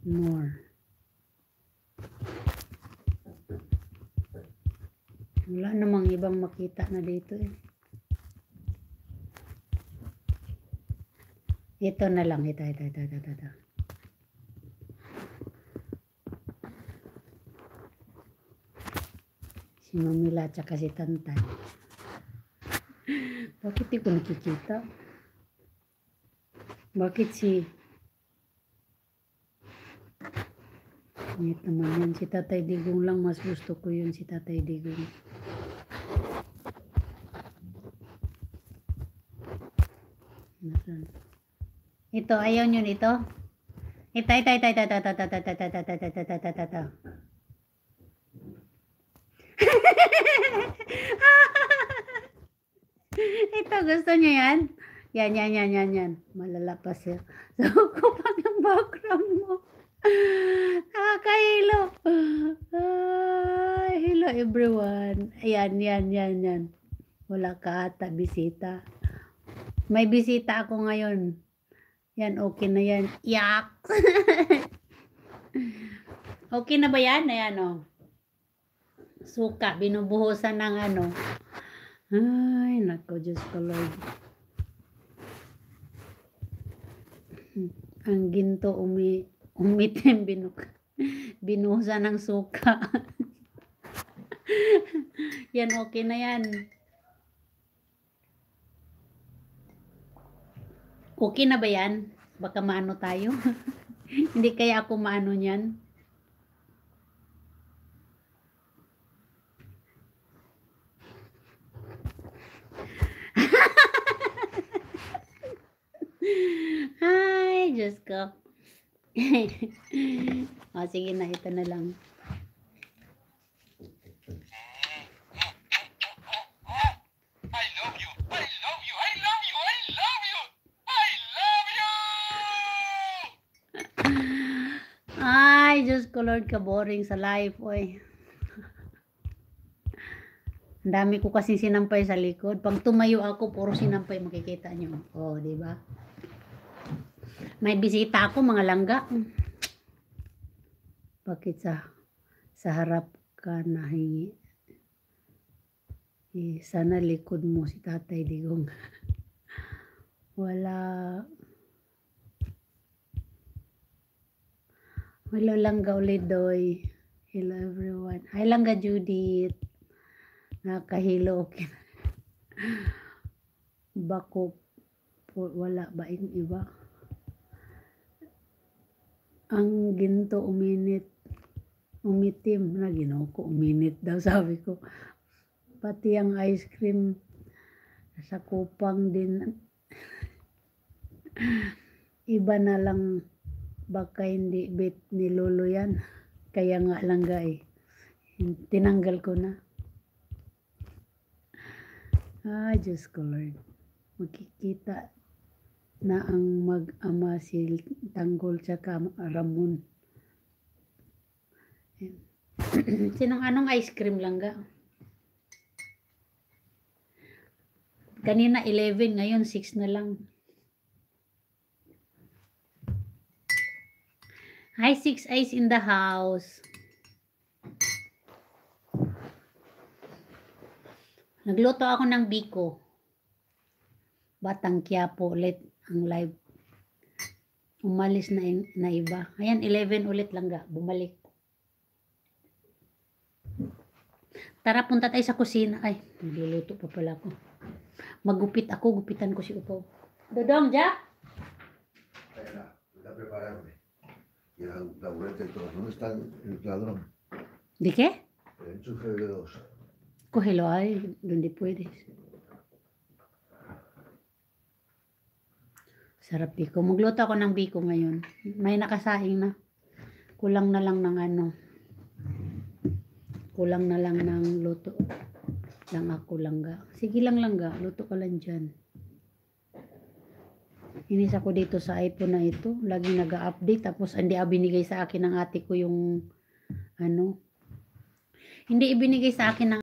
More. Wala namang ibang makita na dito eh. Ito na lang. Ito. Si Mamila tsaka si Tantan. Bakit di ko nakikita? Bakit si... Ngit naman yan. Si Tatay Digong lang. Mas gusto ko yun si Tatay Digong. Ito. Ayaw nyo nito? Ito. Ito, gusto nyo yan? Yan. Malalapas yan. So, kapag ang background mo, nakakahilo. Hello everyone. Yan. Wala ka ata, bisita. May bisita ako ngayon. Yan, okay na yan. Yak! Okay na ba yan? Ayan, o. Suka, binubuhusan ng ano. Ay, nako, Diyos ko, Lord. Ang ginto umitim, binuhusan ng suka. Yan, okay na yan. Okay na ba yan? Baka maano tayo? Hindi kaya ako maano niyan? Ay, Diyos ko. O, sige na, ito na lang. Ay, Diyos ko, Lord, ka-boring sa life, oy. Ang dami ko kasi sinampay sa likod. Pag tumayo ako, puro sinampay makikita nyo. Oh, di ba? May bisita ako, mga langga. Bakit sa harap ka nahingi? Sana likod mo si Tatay Digong. Wala. Hello langga ulit, Doy. Hello everyone. Hi langga Judith. Nakahilo, okay. Bako po, wala ba yung iba? Ang ginto umitim na Ginoo ko, uminit daw sabi ko. Pati ang ice cream sa kupang din. Iba na lang, baka hindi bit ni Lolo yan. Kaya nga lang guys, tinanggal ko na. Ay, Diyos ko, Lord. Makikita na ang mag-ama si Tanggol tsaka Ramon. Sinong anong ice cream lang ga? Kanina 11, ngayon 6 na lang. Hi, 6 eyes in the house. Nagluto ako ng biko. Batang Quiapo ulit ang live. Umalis na iba. Ayan, 11 ulit lang ga. Bumalik. Tara, punta tayo sa kusina. Ay, nagluluto pa pala ako. Magupit ako. Gupitan ko si Upaw. Dodong, Jack? Está preparado. Y la taburete y todo. ¿Dónde está el ladrón? ¿De qué? El enchufe de 2. Cógelo ahí, donde puedes. Sarap biko. Magluto ako ng biko ngayon. May nakasaing na. Kulang na lang ng ano. Kulang na lang ng luto. Lang ako langga. Sige lang langga. Luto ka lang dyan. Inis ako dito sa iPhone na ito. Lagi nag-update. Tapos hindi binigay sa akin ng ate ko yung ano. Hindi ibinigay sa akin ng